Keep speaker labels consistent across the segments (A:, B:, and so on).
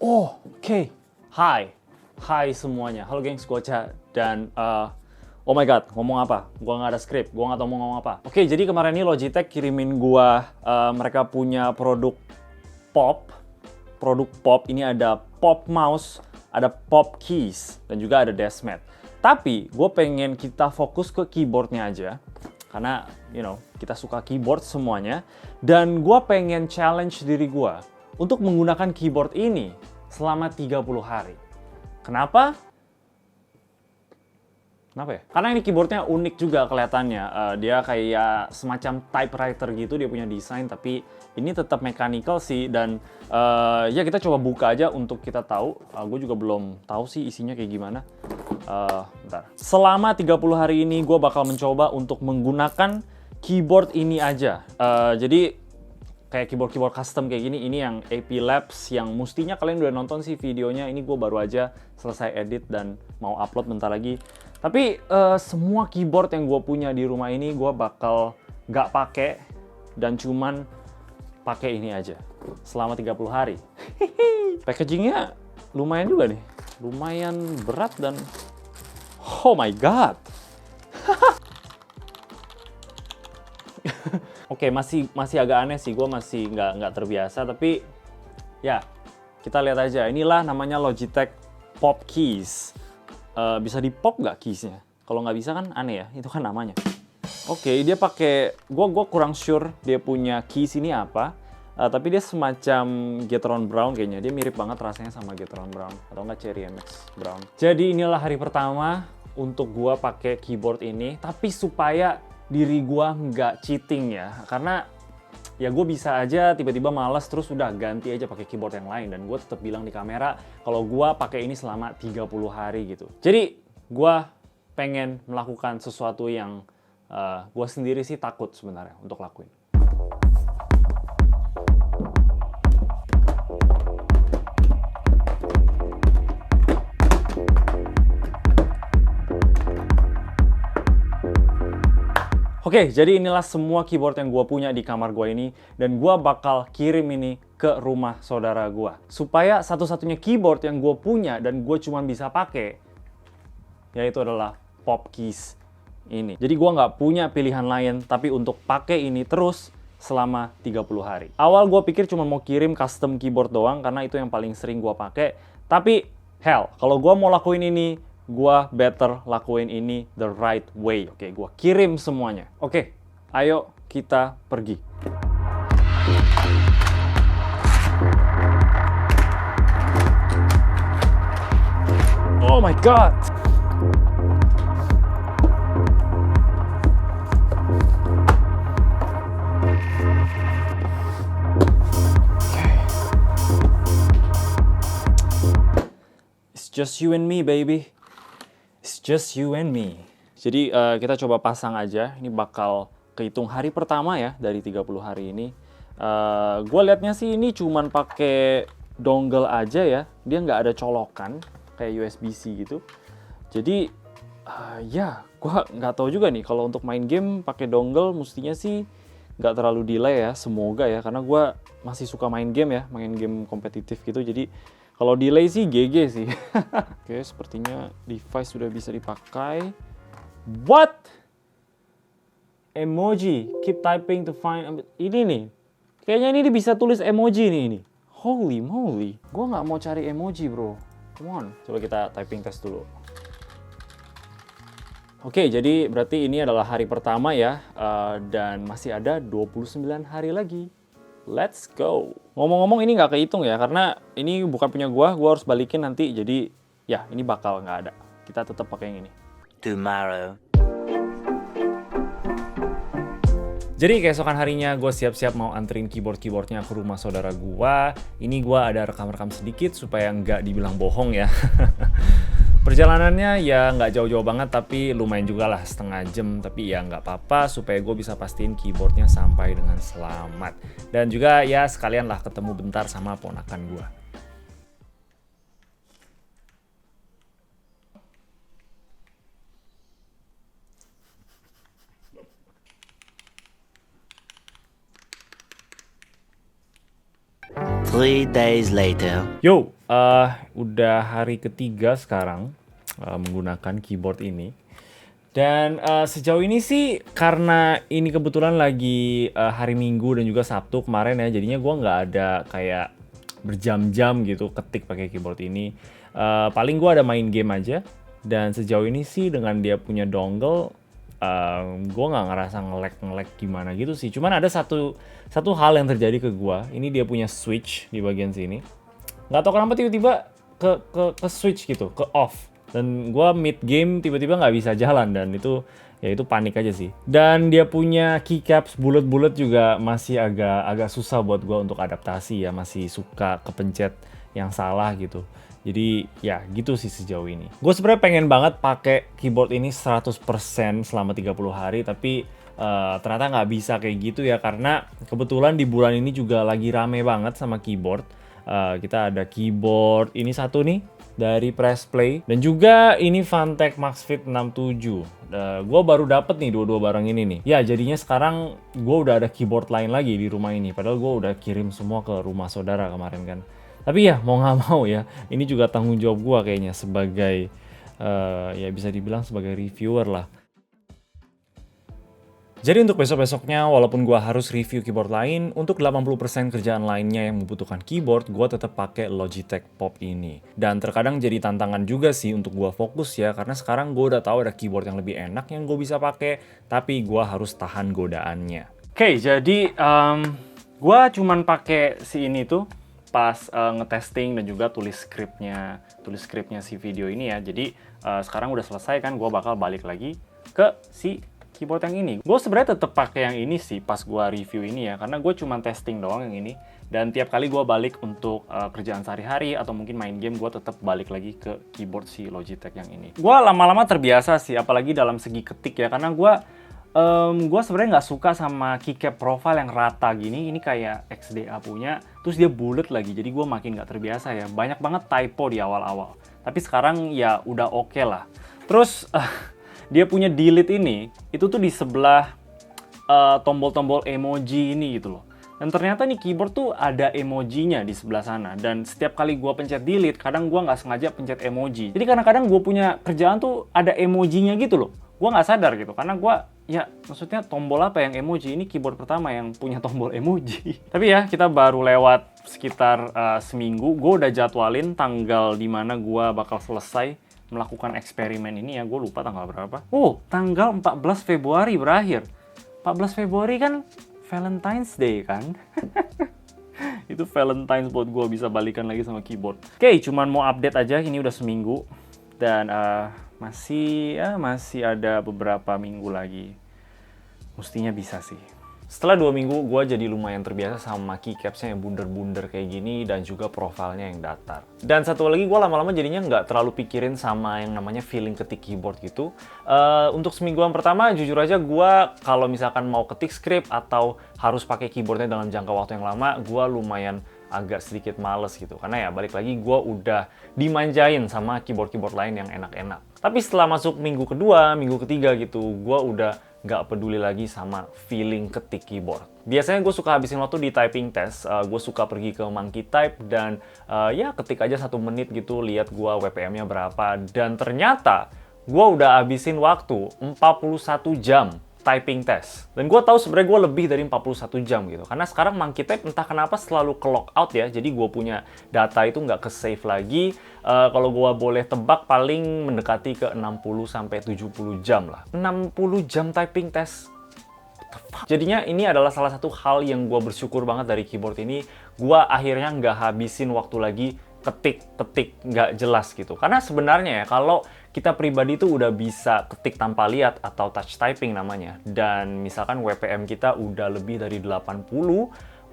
A: Oke. Hai semuanya. Halo gengs, gue Cha. Dan, oh my god, ngomong apa? Gue nggak ada skrip, gue nggak tahu mau ngomong apa. Oke, jadi kemarin ini Logitech kirimin gue, mereka punya produk pop. Ini ada pop mouse, ada pop keys, dan juga ada desk mat. Tapi, gue pengen kita fokus ke keyboardnya aja. Karena, kita suka keyboard semuanya. Dan gue pengen challenge diri gue untuk menggunakan keyboard ini selama 30 hari. Kenapa? Kenapa ya? Karena ini keyboardnya unik juga kelihatannya. Dia kayak semacam typewriter gitu, dia punya desain, tapi ini tetap mechanical sih. Dan ya kita coba buka aja untuk kita tahu. Gue juga belum tahu sih isinya kayak gimana. Bentar. Selama 30 hari ini gue bakal mencoba untuk menggunakan keyboard ini aja. Jadi kayak keyboard custom kayak gini, ini yang AP Labs yang mestinya kalian udah nonton sih videonya. Ini gue baru aja selesai edit dan mau upload bentar lagi. Tapi semua keyboard yang gue punya di rumah ini gue bakal nggak pakai dan cuman pakai ini aja selama 30 hari. Packagingnya lumayan juga nih, lumayan berat dan oh my god. Oke, masih agak aneh sih, gue masih nggak terbiasa, tapi ya kita lihat aja. Inilah namanya Logitech Pop Keys. Bisa di pop nggak keysnya? Kalau nggak bisa kan aneh ya, itu kan namanya. Oke, dia pakai, gue kurang sure dia punya keys ini apa, tapi dia semacam Gateron Brown kayaknya. Dia mirip banget rasanya sama Gateron Brown atau nggak Cherry MX Brown. Jadi inilah hari pertama untuk gue pakai keyboard ini, tapi supaya diri gue nggak cheating ya, karena ya gue bisa aja tiba-tiba malas terus udah ganti aja pakai keyboard yang lain, dan gue tetap bilang di kamera kalau gue pakai ini selama 30 hari gitu. Jadi gue pengen melakukan sesuatu yang gue sendiri sih takut sebenarnya untuk lakuin. Oke, jadi inilah semua keyboard yang gue punya di kamar gue ini, dan gue bakal kirim ini ke rumah saudara gue. Supaya satu-satunya keyboard yang gue punya dan gue cuma bisa pakai, yaitu adalah Pop Keys ini. Jadi gue nggak punya pilihan lain, tapi untuk pakai ini terus selama 30 hari. Awal gue pikir cuma mau kirim custom keyboard doang, karena itu yang paling sering gue pakai. Tapi, hell, kalau gue mau lakuin ini, gue better lakuin ini the right way. Oke, gue kirim semuanya. Oke, ayo kita pergi. Oh my god! It's just you and me, baby. It's just you and me. Jadi kita coba pasang aja. Ini bakal kehitung hari pertama ya dari 30 hari ini. Gue liatnya sih ini cuman pakai dongle aja ya. Dia nggak ada colokan kayak USB-C gitu. Jadi ya gue nggak tahu juga nih kalau untuk main game pakai dongle mestinya sih nggak terlalu delay ya. Semoga ya, karena gue masih suka main game ya, main game kompetitif gitu. Jadi kalau delay sih GG sih. Oke, sepertinya device sudah bisa dipakai. What? Emoji. Keep typing to find. Ini nih. Kayaknya ini bisa tulis emoji nih ini. Holy moly. Gue nggak mau cari emoji, bro. Come on. Coba kita typing test dulu. Oke, jadi berarti ini adalah hari pertama ya. Dan masih ada 29 hari lagi. Let's go. Ngomong-ngomong ini nggak kehitung ya, karena ini bukan punya gua harus balikin nanti. Jadi ya ini bakal nggak ada. Kita tetap pakai yang ini.
B: Tomorrow.
A: Jadi keesokan harinya gue siap-siap mau anterin keyboardnya ke rumah saudara gua. Ini gua ada rekam-rekam sedikit supaya nggak dibilang bohong ya. Perjalanannya ya nggak jauh-jauh banget, tapi lumayan juga lah, setengah jam. Tapi ya nggak apa-apa supaya gue bisa pastiin keyboardnya sampai dengan selamat. Dan juga ya sekalian lah ketemu bentar sama ponakan gue.
B: 3 days later.
A: Yo, udah hari ketiga sekarang menggunakan keyboard ini. Dan sejauh ini sih karena ini kebetulan lagi hari Minggu dan juga Sabtu kemarin ya, jadinya gue nggak ada kayak berjam-jam gitu ketik pakai keyboard ini. Paling gue ada main game aja. Dan sejauh ini sih dengan dia punya dongle, gue nggak ngerasa nge-lag gimana gitu sih. Cuman ada satu hal yang terjadi ke gue. Ini dia punya switch di bagian sini. Nggak tahu kenapa tiba-tiba ke switch gitu, ke off. Dan gue mid game tiba-tiba nggak bisa jalan dan itu panik aja sih. Dan dia punya keycaps bulat-bulat juga masih agak susah buat gue untuk adaptasi ya, masih suka kepencet yang salah gitu. Jadi ya gitu sih sejauh ini. Gue sebenarnya pengen banget pakai keyboard ini 100% selama 30 hari, tapi ternyata nggak bisa kayak gitu ya, karena kebetulan di bulan ini juga lagi rame banget sama keyboard. Kita ada keyboard ini satu nih dari Press Play, dan juga ini Fantech MaxFit 67. Gue baru dapet nih dua barang ini nih. Ya jadinya sekarang gue udah ada keyboard lain lagi di rumah ini, padahal gue udah kirim semua ke rumah saudara kemarin kan. Tapi ya mau nggak mau ya, ini juga tanggung jawab gue kayaknya sebagai ya bisa dibilang sebagai reviewer lah. Jadi untuk besok-besoknya, walaupun gue harus review keyboard lain, untuk 80% kerjaan lainnya yang membutuhkan keyboard, gue tetap pakai Logitech Pop ini. Dan terkadang jadi tantangan juga sih untuk gue fokus ya, karena sekarang gue udah tahu ada keyboard yang lebih enak yang gue bisa pakai, tapi gue harus tahan godaannya. Oke, jadi gue cuman pakai si ini tuh pas ngetesting dan juga tulis skripnya si video ini ya. Jadi sekarang udah selesai kan, gue bakal balik lagi ke si keyboard yang ini. Gue sebenarnya tetap pakai yang ini sih pas gue review ini ya, karena gue cuma testing doang yang ini. Dan tiap kali gue balik untuk kerjaan sehari-hari atau mungkin main game, gue tetap balik lagi ke keyboard si Logitech yang ini. Gue lama-lama terbiasa sih, apalagi dalam segi ketik ya, karena gue sebenarnya nggak suka sama keycap profile yang rata gini. Ini kayak XDA punya, terus dia bulat lagi, jadi gue makin nggak terbiasa ya. Banyak banget typo di awal-awal, tapi sekarang ya udah oke lah. Terus dia punya delete ini, itu tuh di sebelah tombol-tombol emoji ini gitu loh. Dan ternyata nih keyboard tuh ada emojinya di sebelah sana. Dan setiap kali gue pencet delete, kadang gue nggak sengaja pencet emoji. Jadi kadang-kadang gue punya kerjaan tuh ada emojinya gitu loh. Gue nggak sadar gitu, karena gue, ya maksudnya tombol apa yang emoji? Ini keyboard pertama yang punya tombol emoji. Tapi ya, kita baru lewat sekitar seminggu. Gue udah jadwalin tanggal dimana gue bakal selesai melakukan eksperimen ini ya. Gue lupa tanggal berapa. Oh, tanggal 14 Februari berakhir. 14 Februari kan Valentine's Day kan? Itu Valentine's buat gue bisa balikan lagi sama keyboard. Oke, cuman mau update aja, ini udah seminggu. Dan masih ada beberapa minggu lagi. Mestinya bisa sih. Setelah 2 minggu, gue jadi lumayan terbiasa sama keycapsnya yang bunder-bunder kayak gini, dan juga profilnya yang datar. Dan satu lagi, gue lama-lama jadinya nggak terlalu pikirin sama yang namanya feeling ketik keyboard gitu. Untuk semingguan pertama, jujur aja gue kalau misalkan mau ketik script atau harus pakai keyboardnya dalam jangka waktu yang lama, gue lumayan agak sedikit males gitu. Karena ya balik lagi, gue udah dimanjain sama keyboard-keyboard lain yang enak-enak. Tapi setelah masuk minggu kedua, minggu ketiga gitu, gue udah nggak peduli lagi sama feeling ketik keyboard. Biasanya gue suka habisin waktu di typing test. Gue suka pergi ke Monkey Type dan ya ketik aja 1 menit gitu, lihat gue WPM-nya berapa. Dan ternyata gue udah habisin waktu 41 jam typing test. Dan gue tahu sebenarnya gue lebih dari 41 jam gitu. Karena sekarang Monkey Type entah kenapa selalu ke lockout ya. Jadi gue punya data itu nggak ke save lagi. Kalau gue boleh tebak paling mendekati ke 60-70 jam lah. 60 jam typing test. Jadinya ini adalah salah satu hal yang gue bersyukur banget dari keyboard ini. Gue akhirnya nggak habisin waktu lagi ketik nggak jelas gitu. Karena sebenarnya ya kalau kita pribadi tuh udah bisa ketik tanpa lihat atau touch typing namanya, dan misalkan WPM kita udah lebih dari 80,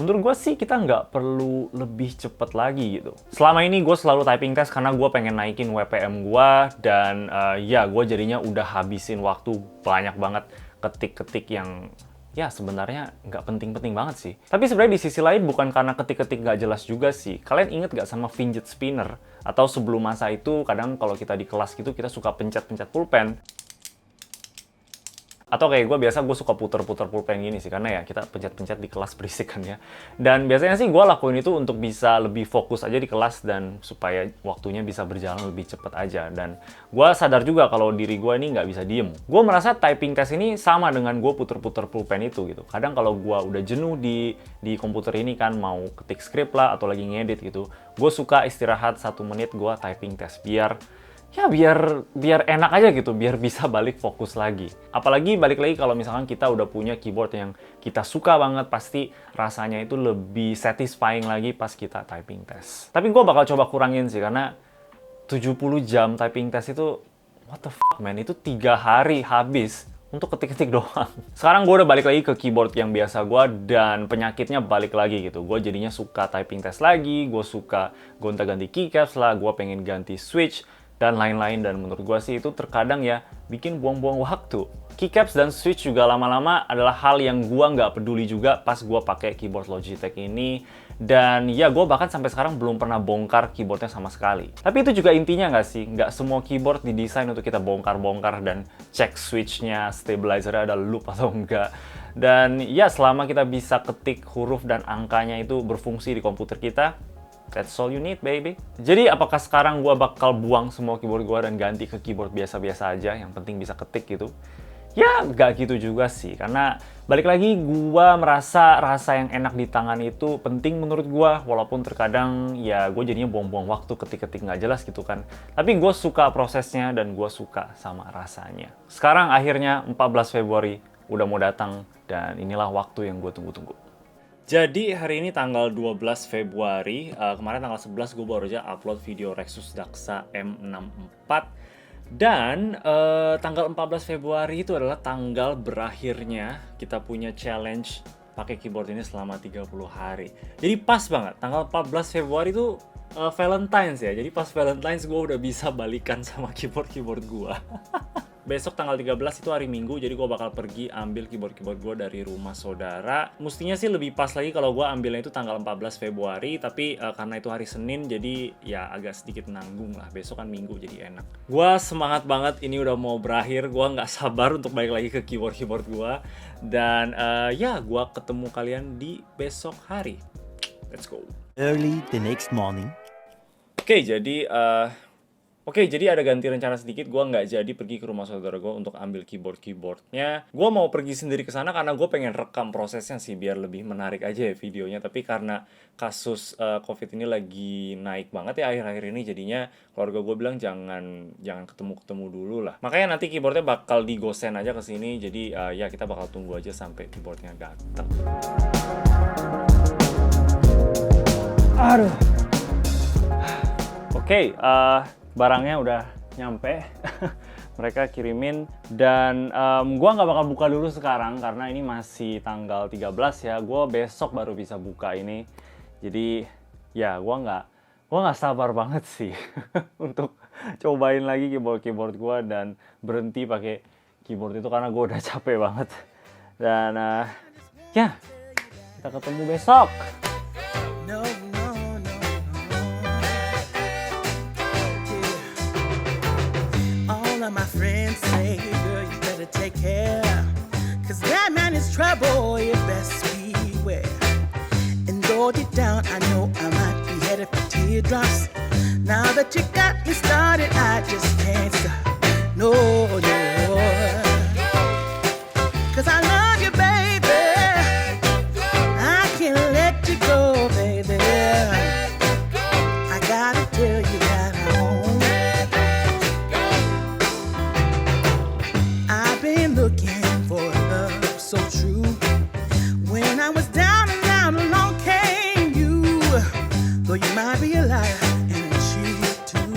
A: menurut gue sih kita nggak perlu lebih cepet lagi gitu. Selama ini gue selalu typing test karena gue pengen naikin WPM gue, dan ya gue jadinya udah habisin waktu banyak banget ketik-ketik yang ya sebenarnya nggak penting-penting banget sih. Tapi sebenarnya di sisi lain bukan karena ketik-ketik nggak jelas juga sih. Kalian inget nggak sama fidget spinner? Atau sebelum masa itu kadang kalau kita di kelas gitu kita suka pencet-pencet pulpen. Atau kayak gue biasa, gue suka puter-puter pulpen gini sih, karena ya kita pencet-pencet di kelas berisik kan ya. Dan biasanya sih gue lakuin itu untuk bisa lebih fokus aja di kelas dan supaya waktunya bisa berjalan lebih cepat aja. Dan gue sadar juga kalau diri gue ini nggak bisa diem. Gue merasa typing test ini sama dengan gue puter-puter pulpen itu gitu. Kadang kalau gue udah jenuh di komputer ini kan, mau ketik skrip lah atau lagi ngedit gitu, gue suka istirahat 1 menit, gue typing test biar enak aja gitu, biar bisa balik fokus lagi. Apalagi balik lagi kalau misalkan kita udah punya keyboard yang kita suka banget, pasti rasanya itu lebih satisfying lagi pas kita typing test. Tapi gue bakal coba kurangin sih, karena 70 jam typing test itu, what the fuck man, itu 3 hari habis untuk ketik-ketik doang. Sekarang gue udah balik lagi ke keyboard yang biasa gue, dan penyakitnya balik lagi gitu. Gue jadinya suka typing test lagi, gue suka gonta-ganti keycaps lah, gue pengen ganti switch, dan lain-lain. Dan menurut gue sih itu terkadang ya bikin buang-buang waktu. Keycaps dan switch juga lama-lama adalah hal yang gue nggak peduli juga pas gue pakai keyboard Logitech ini. Dan ya gue bahkan sampai sekarang belum pernah bongkar keyboardnya sama sekali. Tapi itu juga intinya nggak sih? Nggak semua keyboard didesain untuk kita bongkar-bongkar dan cek switchnya, stabilizernya ada loop atau enggak. Dan ya selama kita bisa ketik huruf dan angkanya itu berfungsi di komputer kita, that's all you need, baby. Jadi apakah sekarang gue bakal buang semua keyboard gue dan ganti ke keyboard biasa-biasa aja, yang penting bisa ketik gitu? Ya, nggak gitu juga sih. Karena balik lagi, gue merasa rasa yang enak di tangan itu penting menurut gue. Walaupun terkadang ya gue jadinya buang-buang waktu ketik-ketik nggak jelas gitu kan. Tapi gue suka prosesnya dan gue suka sama rasanya. Sekarang akhirnya 14 Februari udah mau datang, dan inilah waktu yang gue tunggu-tunggu. Jadi hari ini tanggal 12 Februari, kemarin tanggal 11 gue baru aja upload video Rexus Daxa M64. Dan tanggal 14 Februari itu adalah tanggal berakhirnya kita punya challenge pakai keyboard ini selama 30 hari. Jadi pas banget, tanggal 14 Februari itu Valentine's ya. Jadi pas Valentine's gue udah bisa balikan sama keyboard gue. Besok tanggal 13 itu hari Minggu, jadi gue bakal pergi ambil keyboard-keyboard gue dari rumah saudara. Mestinya sih lebih pas lagi kalau gue ambilnya itu tanggal 14 Februari, tapi karena itu hari Senin, jadi ya agak sedikit nanggung lah. Besok kan Minggu, jadi enak. Gue semangat banget, ini udah mau berakhir. Gue nggak sabar untuk balik lagi ke keyboard-keyboard gue. Dan ya, gue ketemu kalian di besok hari. Let's go.
B: Early the next morning.
A: Oke, jadi ada ganti rencana sedikit. Gue nggak jadi pergi ke rumah saudara gue untuk ambil keyboardnya. Gue mau pergi sendiri ke sana karena gue pengen rekam prosesnya sih, biar lebih menarik aja ya videonya. Tapi karena kasus COVID ini lagi naik banget ya akhir-akhir ini, jadinya keluarga gue bilang jangan ketemu-ketemu dulu lah. Makanya nanti keyboardnya bakal digosen aja ke sini. Jadi ya kita bakal tunggu aja sampai keyboardnya datang. Aduh. Oke, barangnya udah nyampe. Mereka kirimin, dan gua nggak bakal buka dulu sekarang karena ini masih tanggal 13 ya. Gua besok baru bisa buka ini. Jadi ya gua nggak sabar banget sih untuk cobain lagi keyboard gua dan berhenti pakai keyboard itu karena gua udah capek banget. Dan ya, kita ketemu besok.
B: My friends say, girl, you better take care, 'cause that man is trouble, you best beware. And though deep down I know I might be headed for teardrops, now that you got me started, I just can't stop. No, 'cause I love you, baby, I can't let you go, baby. I gotta tell you that I won't. Looking for love so true. When I was down and out, along came you. Though you might be a liar and a cheat too,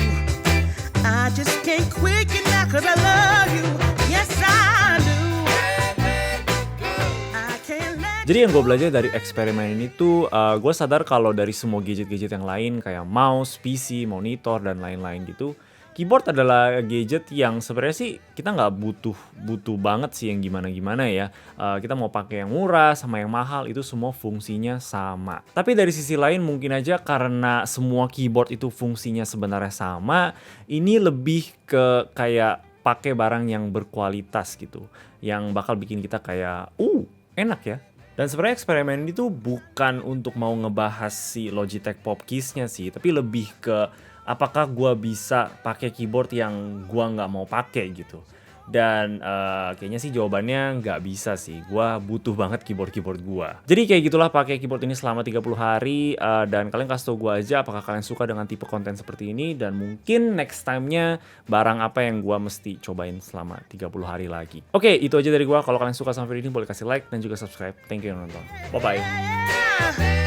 B: I just can't quit you now 'cause I love you. Yes I do. I can't let.
A: Jadi yang gue belajar dari eksperimen ini tuh, gue sadar kalau dari semua gadget-gadget yang lain kayak mouse, PC, monitor, dan lain-lain gitu, keyboard adalah gadget yang sebenarnya sih kita nggak butuh banget sih yang gimana-gimana ya. Kita mau pakai yang murah sama yang mahal, itu semua fungsinya sama. Tapi dari sisi lain mungkin aja karena semua keyboard itu fungsinya sebenarnya sama, ini lebih ke kayak pakai barang yang berkualitas gitu, yang bakal bikin kita kayak, enak ya. Dan sebenarnya eksperimen ini tuh bukan untuk mau ngebahas si Logitech Pop Keys-nya sih, tapi lebih ke apakah gua bisa pakai keyboard yang gua nggak mau pakai gitu. Dan kayaknya sih jawabannya nggak bisa sih. Gua butuh banget keyboard gua. Jadi kayak gitulah pakai keyboard ini selama 30 hari. Dan kalian kasih tau gua aja apakah kalian suka dengan tipe konten seperti ini. Dan mungkin next time-nya barang apa yang gua mesti cobain selama 30 hari lagi. Oke, itu aja dari gua. Kalau kalian suka sama video ini boleh kasih like dan juga subscribe. Thank you yang nonton. Bye-bye.
B: Yeah.